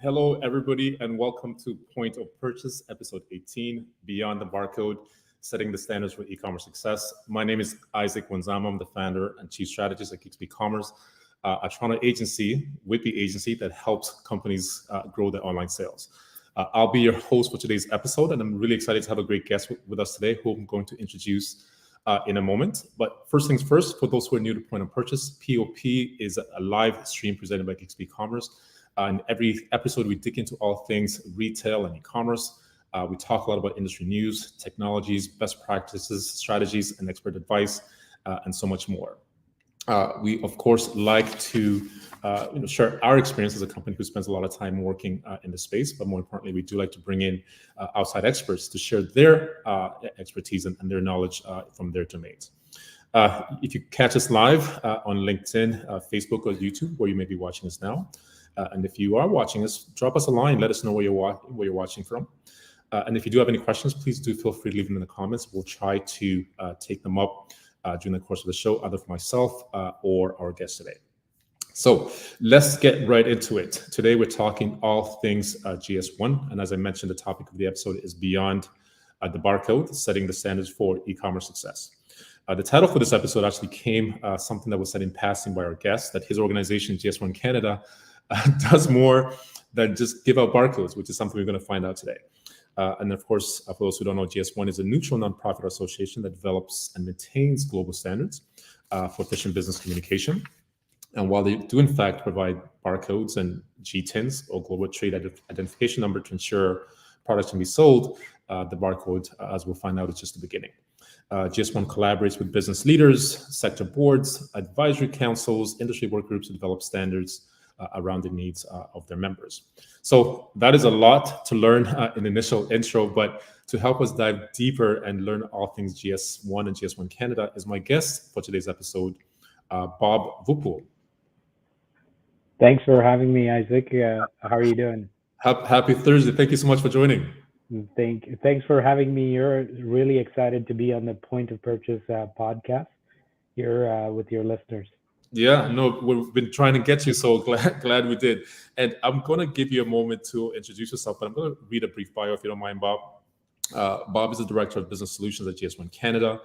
Hello, everybody, and welcome to Point of Purchase, episode 18, Beyond the Barcode, Setting the Standards for E-commerce Success. My name is Isaac Wanzama. I'm the founder and chief strategist at eCommerce, a Toronto agency with the agency that helps companies grow their online sales. I'll be your host for today's episode, and I'm really excited to have a great guest with us today, who I'm going to introduce in a moment. But first things first, for those who are new to Point of Purchase, POP is a live stream presented by eCommerce. In every episode, we dig into all things retail and e-commerce. We talk a lot about industry news, technologies, best practices, strategies, and expert advice, and so much more. We, of course, like to share our experience as a company who spends a lot of time working in the space. But more importantly, we do like to bring in outside experts to share their expertise and their knowledge from their domains. If you catch us live on LinkedIn, Facebook, or YouTube, where you may be watching us now, and if you are watching us, drop us a line. Let us know where you're watching from. And if you do have any questions, please do feel free to leave them in the comments. We'll try to take them up during the course of the show, either for myself or our guest today. So let's get right into it. Today, we're talking all things GS1. And as I mentioned, the topic of the episode is Beyond the Barcode, Setting the Standards for E-commerce Success. The title for this episode actually came something that was said in passing by our guest, that his organization, GS1 Canada, does more than just give out barcodes, which is something we're going to find out today. And of course, for those who don't know, GS1 is a neutral nonprofit association that develops and maintains global standards for efficient business communication. And while they do, in fact, provide barcodes and GTINs, or global trade identification number, to ensure products can be sold, the barcode, as we'll find out, is just the beginning. GS1 collaborates with business leaders, sector boards, advisory councils, industry work groups to develop standards around the needs of their members. So that is a lot to learn in the initial intro, but to help us dive deeper and learn all things GS1 and GS1 Canada is my guest for today's episode, Bob Vuppal. Thanks for having me, Isaac. How are you doing? Happy Thursday. Thank you so much for joining. Thanks for having me. You're really excited to be on the Point of Purchase podcast here with your listeners. Yeah, no, we've been trying to get you, so glad we did. And I'm going to give you a moment to introduce yourself, but I'm going to read a brief bio, if you don't mind, Bob. Bob is the Director of Business Solutions at GS1 Canada.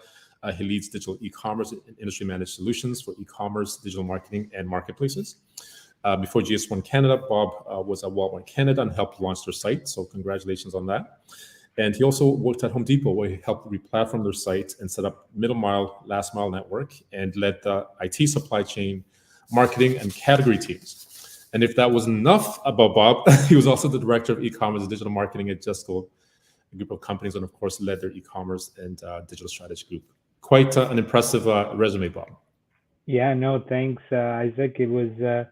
He leads digital e-commerce and industry managed solutions for e-commerce, digital marketing, and marketplaces. Before GS1 Canada, Bob was at Walmart Canada and helped launch their site, so congratulations on that. And he also worked at Home Depot, where he helped replatform their site and set up middle mile, last mile network, and led the IT supply chain, marketing, and category teams. And if that was enough about Bob, he was also the director of e-commerce and digital marketing at Justco, a group of companies, and of course led their e-commerce and digital strategy group. Quite an impressive resume, Bob. Yeah, no, thanks, Isaac. It was a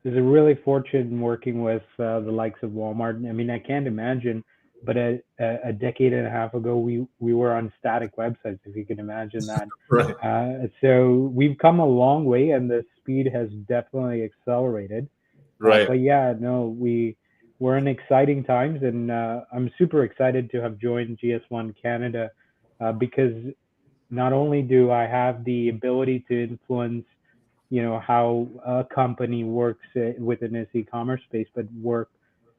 really fortunate working with the likes of Walmart. I mean, I can't imagine. But a decade and a half ago, we were on static websites, if you can imagine that. Right. So we've come a long way, and the speed has definitely accelerated. Right. But yeah, no, we're in exciting times, and I'm super excited to have joined GS1 Canada because not only do I have the ability to influence, how a company works within its e-commerce space, but work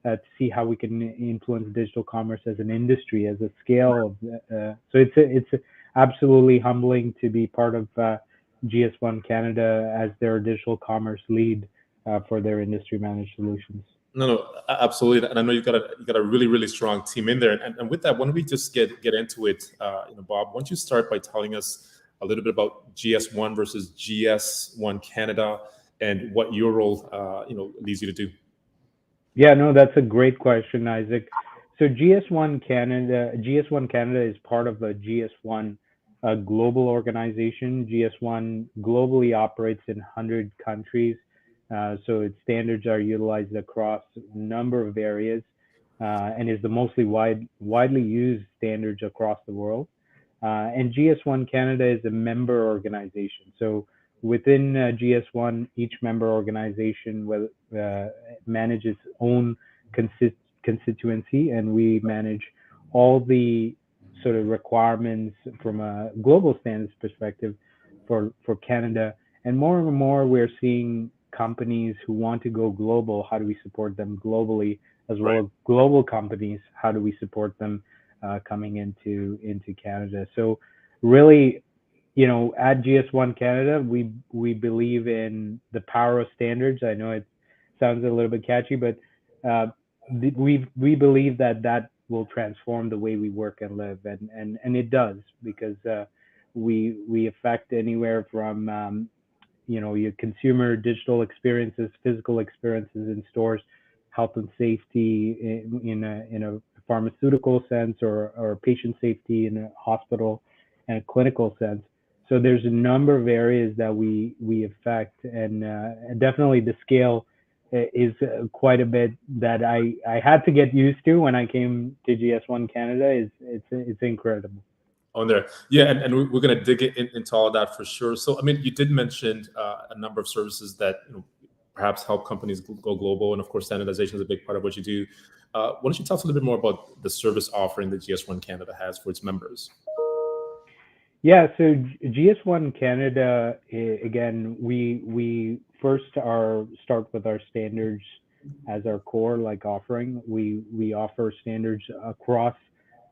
to see how we can influence digital commerce as an industry, as a scale. So it's absolutely humbling to be part of GS1 Canada as their digital commerce lead for their industry managed solutions. No, absolutely. And I know you've got a really, really strong team in there. And with that, why don't we just get into it, Bob? Why don't you start by telling us a little bit about GS1 versus GS1 Canada and what your role, leads you to do? Yeah, no, that's a great question, Isaac. So GS1 Canada is part of a GS1 global organization. GS1 globally operates in 100 countries. So its standards are utilized across a number of areas and is the mostly widely used standards across the world. And GS1 Canada is a member organization. So within GS1, each member organization manages its own constituency, and we manage all the sort of requirements from a global standards perspective for Canada. And more, we're seeing companies who want to go global. How do we support them globally as well as global companies. How do we support them coming into Canada? So really, at GS1 Canada, we believe in the power of standards. I know it sounds a little bit catchy, but we believe that will transform the way we work and live, and it does, because we affect anywhere from your consumer digital experiences, physical experiences in stores, health and safety in a pharmaceutical sense, or patient safety in a hospital and a clinical sense. So there's a number of areas that we affect, and definitely the scale is quite a bit that I had to get used to when I came to GS1 Canada. It's incredible. On there. Yeah, and we're going to dig into all of that for sure. So, I mean, you did mention a number of services that perhaps help companies go global, and of course, standardization is a big part of what you do. Why don't you tell us a little bit more about the service offering that GS1 Canada has for its members? Yeah, so GS1 Canada, again, we first start with our standards as our core offering. We offer standards across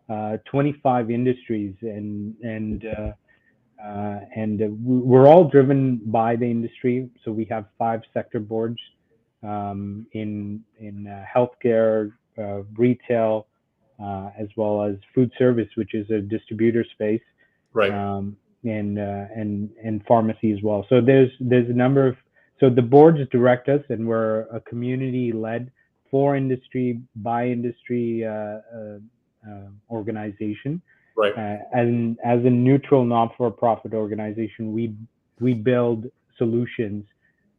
25 industries, and we're all driven by the industry. So we have 5 sector boards in healthcare, retail, as well as food service, which is a distributor space, right? And pharmacy as well. So there's a number of, so the boards direct us, and we're a community-led, for industry, by industry organization. Right. And as a neutral, not-for-profit organization, we build solutions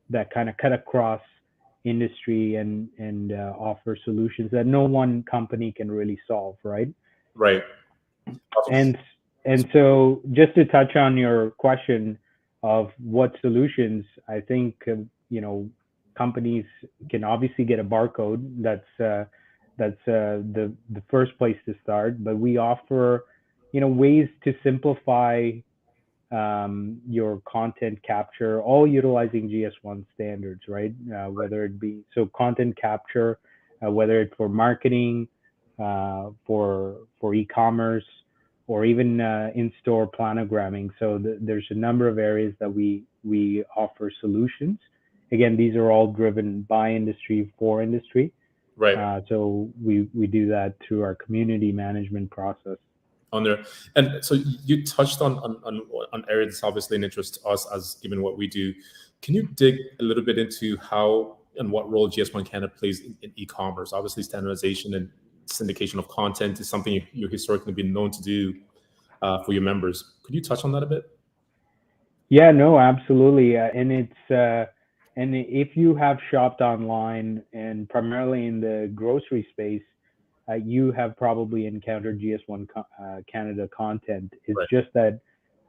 that kind of cut across industry and offer solutions that no one company can really solve, right? Right. And so, just to touch on your question of what solutions, I think companies can obviously get a barcode. That's the first place to start. But we offer ways to simplify your content capture, all utilizing GS1 standards, right? Whether it be content capture, whether it's for marketing, for e-commerce, or even in-store planogramming. So there's a number of areas that we offer solutions. Again, these are all driven by industry, for industry. Right. So we do that through our community management process. On there. And so you touched on areas that's obviously an interest to us, as given what we do. Can you dig a little bit into how and what role GS1 Canada plays in e-commerce? Obviously, standardization and syndication of content is something you've historically been known to do for your members. Could you touch on that a bit? Yeah, no, absolutely. And it's and if you have shopped online, and primarily in the grocery space, you have probably encountered GS1 Canada content. It's just that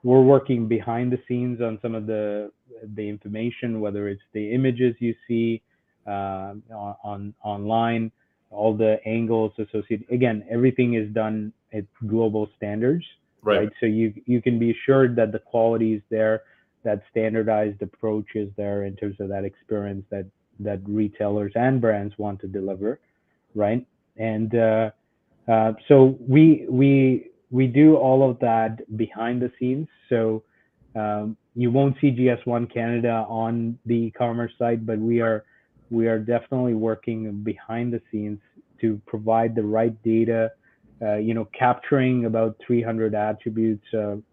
we're working behind the scenes on some of the information, whether it's the images you see online, all the angles associated. Again, everything is done at global standards, right? So you can be assured that the quality is there, that standardized approach is there in terms of that experience that retailers and brands want to deliver, right? And so we do all of that behind the scenes. So you won't see GS1 Canada on the e-commerce site, but we are definitely working behind the scenes to provide the right data. Capturing about 300 attributes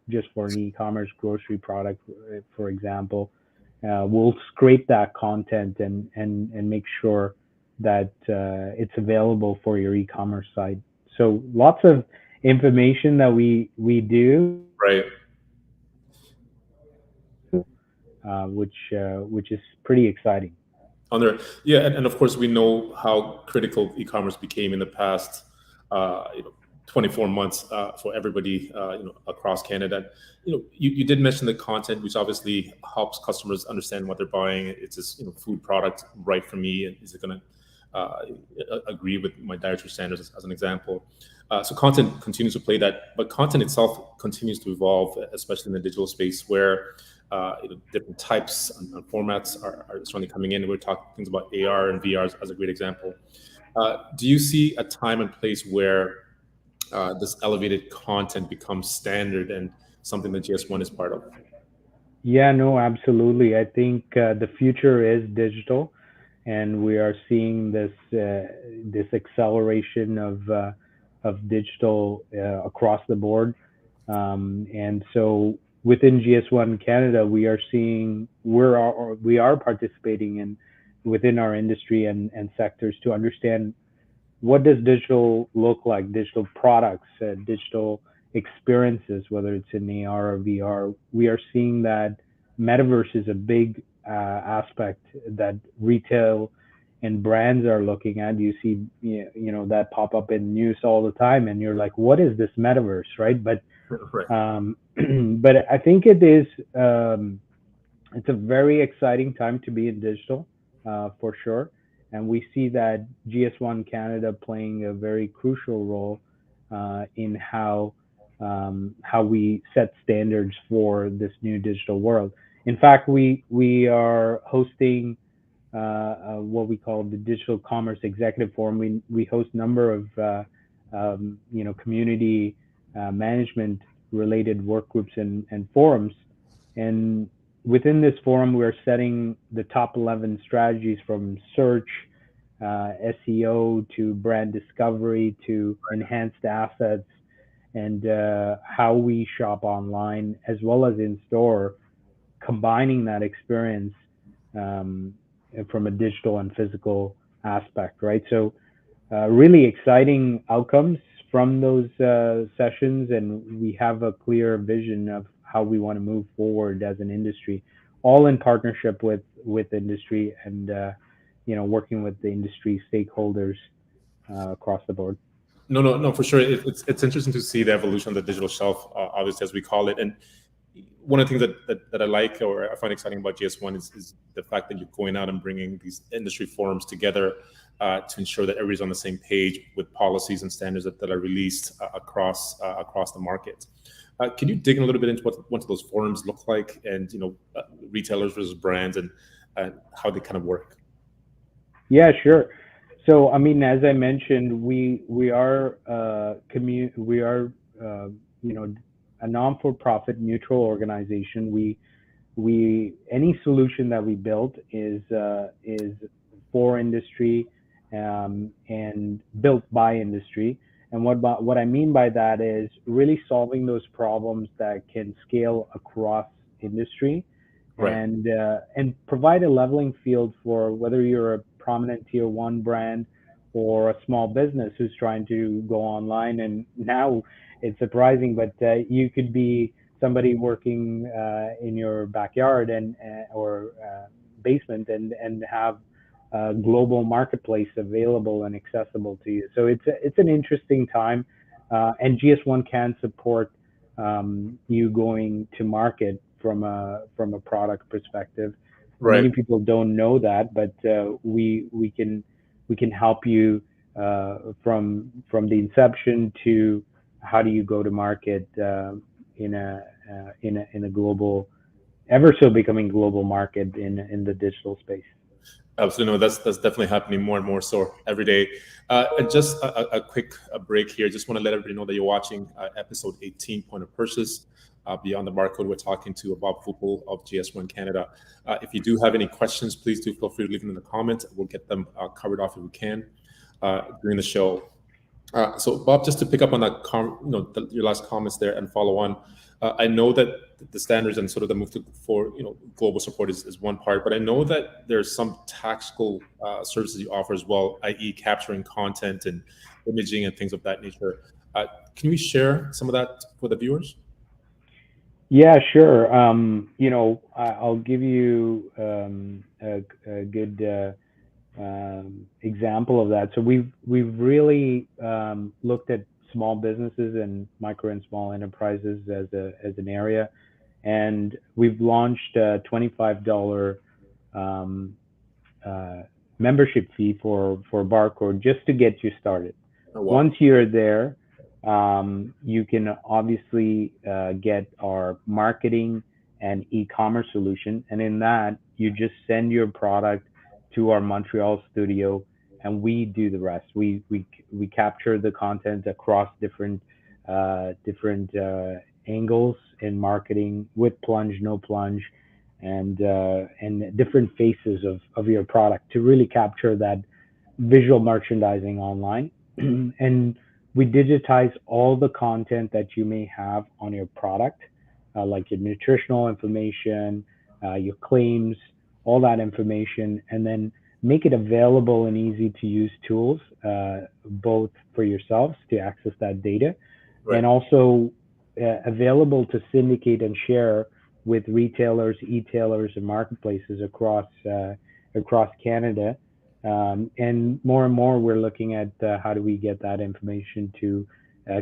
just for an e-commerce grocery product, for example. We'll scrape that content and make sure that it's available for your e-commerce site. So lots of information that we do, right? Which is pretty exciting. On there, yeah, and of course we know how critical e-commerce became in the past 24 months for everybody across Canada. You did mention the content, which obviously helps customers understand what they're buying. It's this food product right for me, and is it going to agree with my dietary standards, as an example. So content continues to play that, but content itself continues to evolve, especially in the digital space, where different types and formats are certainly coming in. We're talking things about AR and VR as a great example. Do you see a time and place where this elevated content becomes standard and something that GS1 is part of? Yeah, no, absolutely. I think the future is digital, and we are seeing this acceleration of digital across the board. And so within GS1 Canada, we are seeing we are participating in within our industry and sectors to understand what does digital look like, digital products, digital experiences, whether it's in AR or VR. We are seeing that metaverse is a big aspect that retail and brands are looking at. You see, that pop up in news all the time, and you're like, "What is this metaverse?" Right? Right. But I think it is. It's a very exciting time to be in digital, for sure. And we see that GS1 Canada playing a very crucial role in how we set standards for this new digital world. In fact, we are hosting what we call the Digital Commerce Executive Forum. We host a number of community management related work groups and forums. And within this forum, we're setting the top 11 strategies from search, SEO to brand discovery to enhanced assets and how we shop online as well as in store, combining that experience um, from a digital and physical aspect, right? So really exciting outcomes from those sessions, and we have a clear vision of how we want to move forward as an industry, all in partnership with industry and working with the industry stakeholders across the board. No, no, no, for sure. It's interesting to see the evolution of the digital shelf, obviously, as we call it. And one of the things that I like or I find exciting about GS1 is the fact that you're going out and bringing these industry forums together to ensure that everybody's on the same page with policies and standards that are released across the market. Can you dig in a little bit into what those forums look like, and retailers versus brands, and how they kind of work? Yeah, sure. So, I mean, as I mentioned, we are we are a non-for-profit neutral organization. We any solution that we build is for industry and built by industry. And what I mean by that is really solving those problems that can scale across industry Right. and provide a leveling field for whether you're a prominent tier one brand or a small business who's trying to go online. And now it's surprising, but you could be somebody working in your backyard and or basement and have a global marketplace available and accessible to you. So it's an interesting time, and GS1 can support you going to market from a product perspective. Right. Many people don't know that, but we can help you from the inception to how do you go to market in a global, ever so becoming global market in the digital space. Absolutely, no, that's definitely happening more and more so every day. And just a quick break here. Just want to let everybody know that you're watching episode 18, Point of Purchase, Beyond the Barcode. We're talking to Bob Vuppal of GS1 Canada. If you do have any questions, please do feel free to leave them in the comments. We'll get them covered off if we can during the show. So, Bob, just to pick up on that, your last comments there and follow on. I know that the standards and sort of the move for global support is one part, but I know that there's some tactical services you offer as well, i.e., capturing content and imaging and things of that nature. Can we share some of that for the viewers? Yeah, sure. I'll give you a good example of that. So we've really looked at small businesses and micro and small enterprises as an area, and we've launched a $25 membership fee for Barcode just to get you started. Oh, wow. Once you're there, you can obviously get our marketing and e-commerce solution, and in that you just send your product to our Montreal studio, and we do the rest. We capture the content across different angles in marketing, with plunge, no plunge, and different faces of your product to really capture that visual merchandising online. And we digitize all the content that you may have on your product, like your nutritional information, your claims, all that information, and then make it available and easy to use tools, both for yourselves to access that data, Right. and also available to syndicate and share with retailers, e-tailers, and marketplaces across Canada. And more, we're looking at how do we get that information to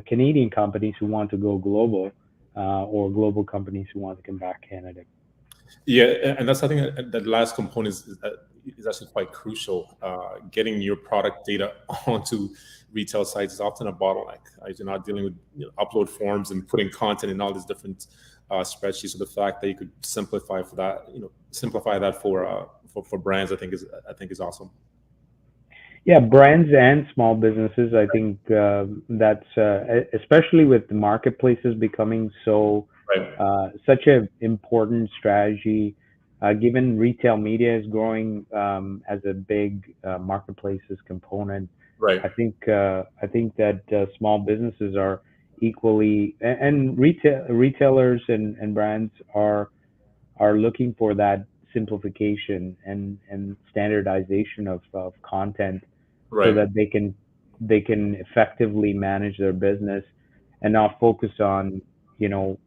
Canadian companies who want to go global, or global companies who want to come back Canada. Yeah, and that's, I think, that last component is actually quite crucial. Getting your product data onto retail sites is often a bottleneck. You're not dealing with upload forms and putting content in all these different spreadsheets. So the fact that you could simplify that for brands, I think is awesome. Yeah, brands and small businesses. I think that's especially with the marketplaces becoming such an important strategy. Given retail media is growing as a big marketplaces component, Right. I think that small businesses are equally, and retailers and brands are looking for that simplification and standardization of content, Right. so that they can effectively manage their business and not focus on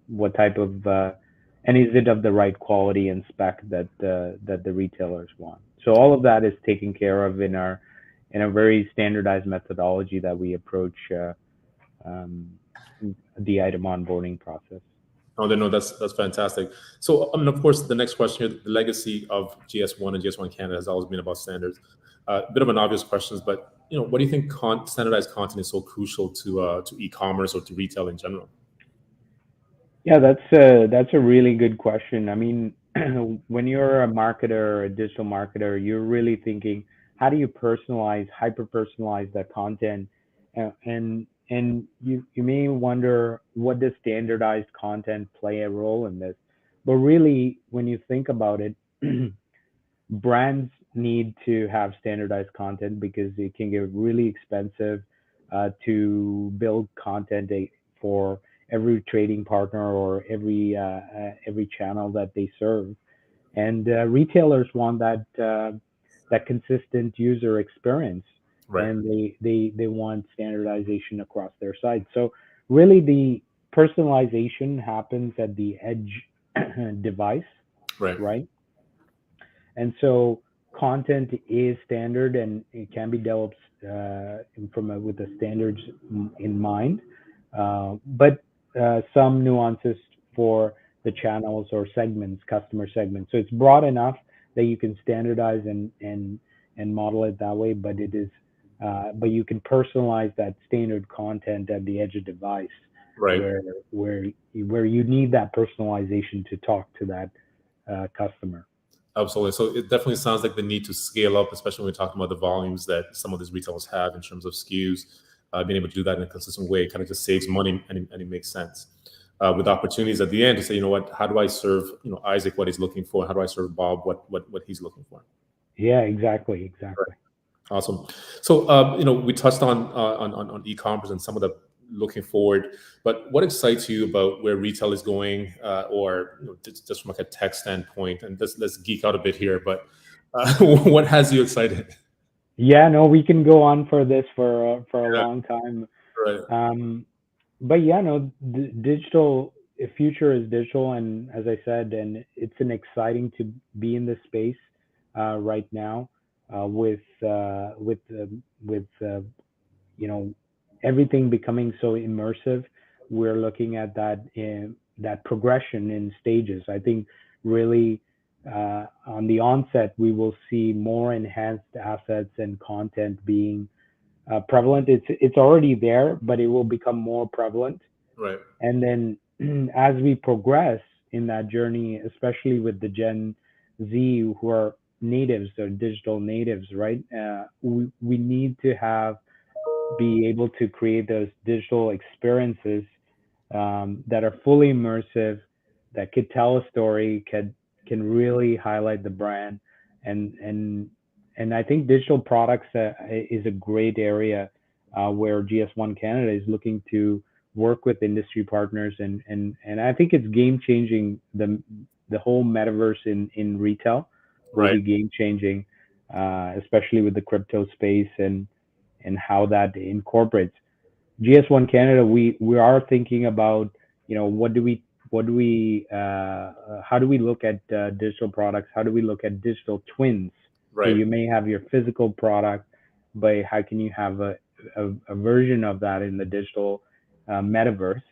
what type of and is it of the right quality and spec that the retailers want. So all of that is taken care of in a very standardized methodology that we approach the item onboarding process. Oh, no, that's fantastic. So, of course, the next question here: the legacy of GS1 and GS1 Canada has always been about standards. A bit of an obvious question, but what do you think standardized content is so crucial to e-commerce or to retail in general? Yeah, that's a really good question. I mean, when you're a marketer, a digital marketer, you're really thinking, how do you personalize, hyper personalize that content, and you may wonder, what does standardized content play a role in this? But really, when you think about it, brands need to have standardized content because it can get really expensive to build content for every trading partner or every channel that they serve, and retailers want that consistent user experience, Right. and they want standardization across their site. So really, the personalization happens at the edge device, Right. right? And so content is standard, and it can be developed with the standards in mind, but some nuances for the channels or segments, customer segments. So it's broad enough that you can standardize and model it that way, but but you can personalize that standard content at the edge of device, Right. where you need that personalization to talk to that customer. Absolutely. So it definitely sounds like the need to scale up, especially when we're talking about the volumes that some of these retailers have in terms of SKUs. Being able to do that in a consistent way kind of just saves money, and it makes sense. With opportunities at the end to say, what, how do I serve, Isaac what he's looking for? How do I serve Bob what he's looking for? Yeah, exactly. Right. Awesome. So, we touched on e-commerce and some of the looking forward, but what excites you about where retail is going, or just from like a tech standpoint? And let's geek out a bit here, but what has you excited? Yeah, no, we can go on for this for a long time. Right. But yeah, no, digital future is digital, and as I said, and it's an exciting to be in this space right now, with everything becoming so immersive. We're looking at that progression in stages. I think really on the onset, we will see more enhanced assets and content being prevalent. It's already there, but it will become more prevalent. Right. And then as we progress in that journey, especially with the Gen Z, who are natives or digital natives, right? We need to be able to create those digital experiences that are fully immersive, that could tell a story, can really highlight the brand, and and and I think digital products is a great area where GS1 Canada is looking to work with industry partners, and I think it's game changing. The whole metaverse in retail will Right. be game changing, especially with the crypto space and how that incorporates. GS1 Canada, we are thinking about, how do we look at digital products? How do we look at digital twins? So Right. you may have your physical product, but how can you have a version of that in the digital metaverse?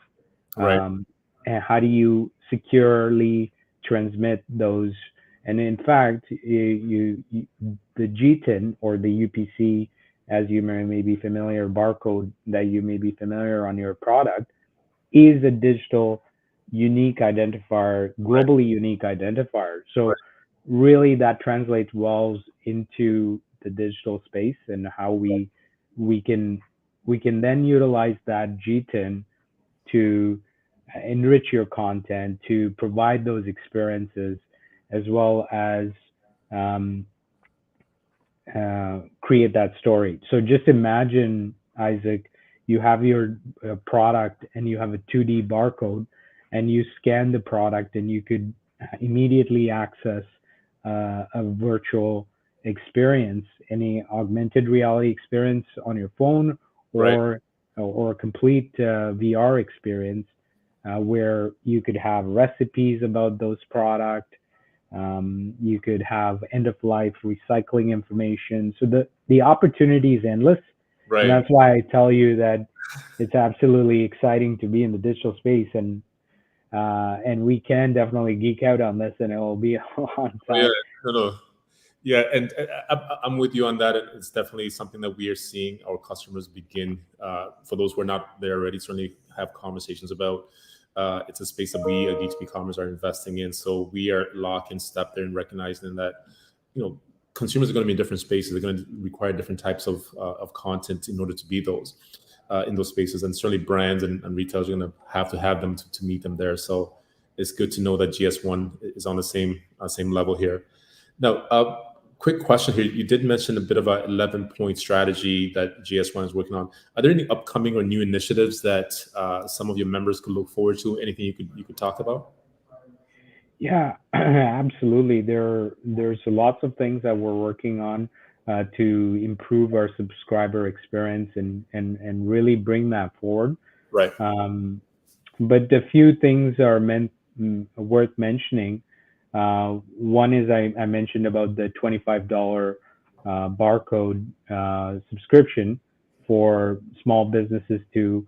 Right. And how do you securely transmit those? And in fact, the GTIN or the UPC, as you may be familiar, barcode that you may be familiar on your product, is a digital unique identifier, Right. globally unique identifier. Right. So really that translates well into the digital space, and how we can we can then utilize that GTIN to enrich your content, to provide those experiences, as well as um, create that story. So just imagine, Isaac, you have your product and you have a 2D barcode, and you scan the product, and you could immediately access a virtual experience, any augmented reality experience on your phone, Right. or a complete VR experience where you could have recipes about those products. You could have end of life recycling information. So the opportunity is endless. And Right. that's why I tell you that it's absolutely exciting to be in the digital space. And we can definitely geek out on this, and it will be on Oh, yeah. site. No, no. Yeah, and I'm with you on that. It's definitely something that we are seeing our customers begin. For those who are not there already, certainly have conversations about. It's a space that we at Geeks Commerce are investing in. So we are lock in step there and recognizing that, consumers are going to be in different spaces. They're going to require different types of content in order to be those in those spaces, and certainly brands and retailers are going to have them to meet them there. So it's good to know that GS1 is on the same level here. Now, quick question here. You did mention a bit of a 11-point strategy that GS1 is working on. Are there any upcoming or new initiatives that some of your members could look forward to? Anything you could talk about? Yeah, absolutely. There's lots of things that we're working on to improve our subscriber experience, and really bring that forward. Right. Um, but a few things are worth mentioning. One is I mentioned about the $25 barcode subscription for small businesses to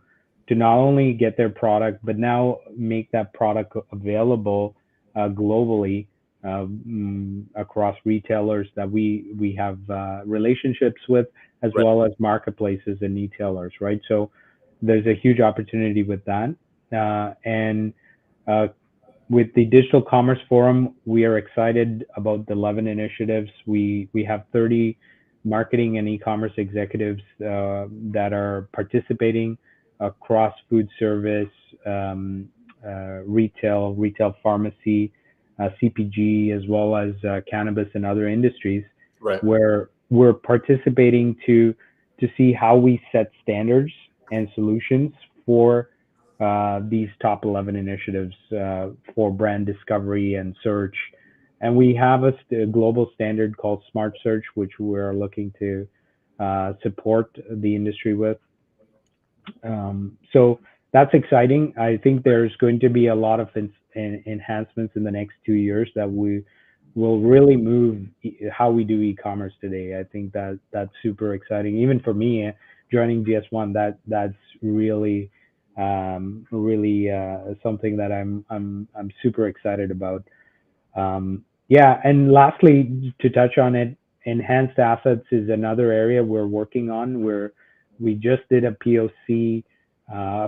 not only get their product, but now make that product available globally across retailers that we have relationships with, as Right. well as marketplaces and retailers, right? So there's a huge opportunity with that. And with the Digital Commerce Forum, we are excited about the 11 initiatives. We have 30 marketing and e-commerce executives that are participating across food service, retail pharmacy, CPG, as well as cannabis and other industries, Right. where we're participating to see how we set standards and solutions for these top 11 initiatives for brand discovery and search. And we have a global standard called Smart Search, which we're looking to support the industry with. So that's exciting. I think there's going to be a lot of enhancements in the next 2 years that we will really move how we do e-commerce today. I think that that's super exciting. Even for me, joining GS1, that's really something that I'm super excited about. Yeah, and lastly, to touch on it, enhanced assets is another area we're working on. Where we just did a POC,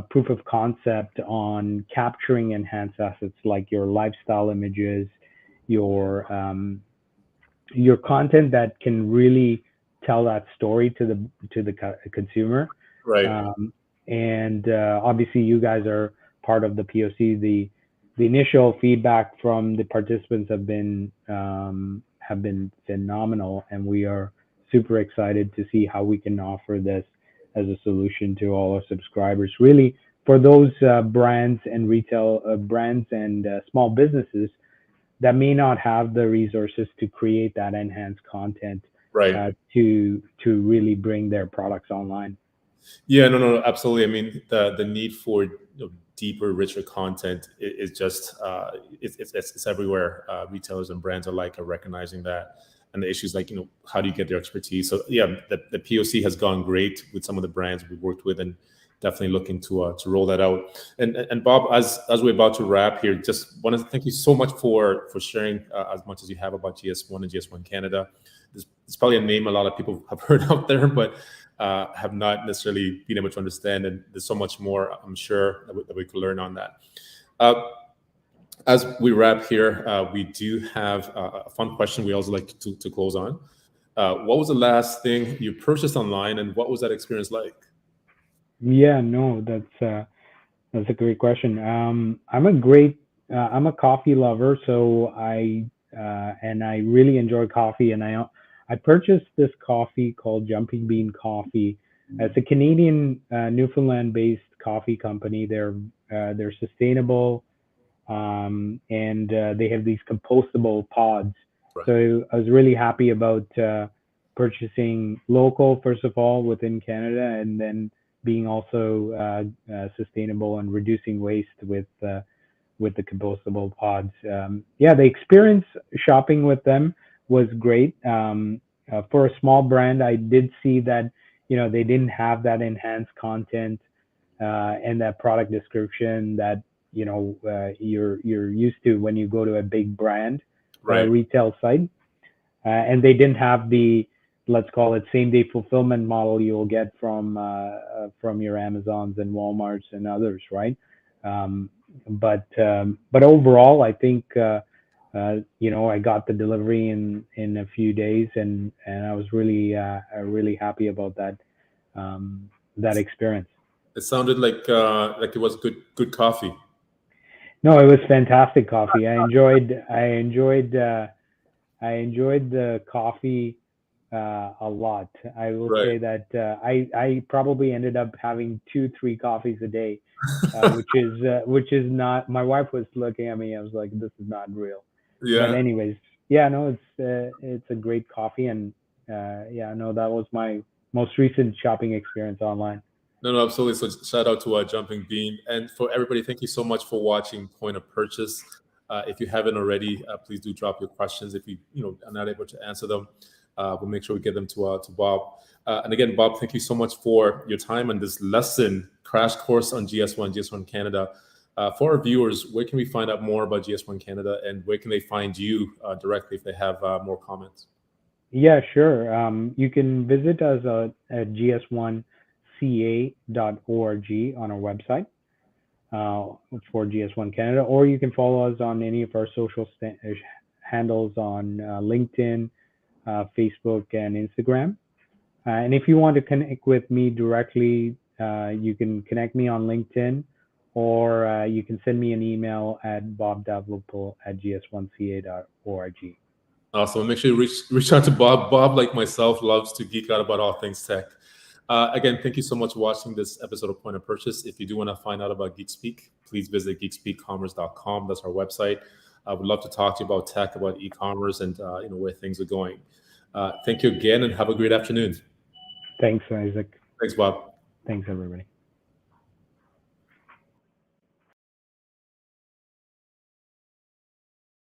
proof of concept on capturing enhanced assets like your lifestyle images, your your content that can really tell that story to the consumer. Right. And obviously, you guys are part of the POC. The initial feedback from the participants have been phenomenal, and we are super excited to see how we can offer this as a solution to all our subscribers. Really, for those brands and retail brands and small businesses that may not have the resources to create that enhanced content Right. to really bring their products online. Yeah, no, absolutely. I mean, the need for deeper, richer content is just it's everywhere. Retailers and brands alike are recognizing that, and the issues like how do you get their expertise? So yeah, the POC has gone great with some of the brands we've worked with, and definitely looking to roll that out. And Bob, as we're about to wrap here, just want to thank you so much for sharing as much as you have about GS1 and GS1 Canada. It's probably a name a lot of people have heard out there, but have not necessarily been able to understand. And there's so much more, I'm sure, that we could learn on that. As we wrap here, we do have a fun question we also like to close on. What was the last thing you purchased online, and what was that experience like? Yeah, no, that's a great question. I'm a coffee lover, so I really enjoy coffee, and I purchased this coffee called Jumping Bean Coffee. It's a Canadian, Newfoundland-based coffee company. They're sustainable, and they have these compostable pods. Right. So I was really happy about purchasing local, first of all, within Canada, and then being also sustainable and reducing waste with the compostable pods. Yeah, the experience shopping with them was great. For a small brand, I did see that they didn't have that enhanced content and that product description that you're used to when you go to a big brand Right. retail site, and they didn't have the, let's call it, same day fulfillment model you'll get from your Amazons and Walmarts and others, right? But overall, I think I got the delivery in a few days, and I was really happy about that experience. It sounded like it was good coffee. No, it was fantastic coffee. I enjoyed the coffee a lot. I will Right. say that I probably ended up having 2-3 coffees a day, which is not. My wife was looking at me. I was like, "This is not real." Yeah. But anyways, yeah, no, it's a great coffee, and yeah, no, that was my most recent shopping experience online. No, absolutely. So shout out to Jumping Bean, and for everybody, thank you so much for watching Point of Purchase. If you haven't already, please do drop your questions. If we are not able to answer them, we'll make sure we get them to Bob. And again, Bob, thank you so much for your time and this lesson crash course on GS1 Canada. For our viewers, where can we find out more about GS1 Canada, and where can they find you directly if they have more comments? Yeah, sure. You can visit us at gs1ca.org on our website for GS1 Canada, or you can follow us on any of our social handles on LinkedIn, Facebook, and Instagram. And if you want to connect with me directly, you can connect me on LinkedIn, or you can send me an email at bob.vuppal@gs1ca.org. Awesome. Make sure you reach out to Bob. Bob, like myself, loves to geek out about all things tech. Again, thank you so much for watching this episode of Point of Purchase. If you do want to find out about GeekSpeak, please visit geekspeakcommerce.com. That's our website. I would love to talk to you about tech, about e-commerce, and where things are going. Thank you again, and have a great afternoon. Thanks, Isaac. Thanks, Bob. Thanks, everybody.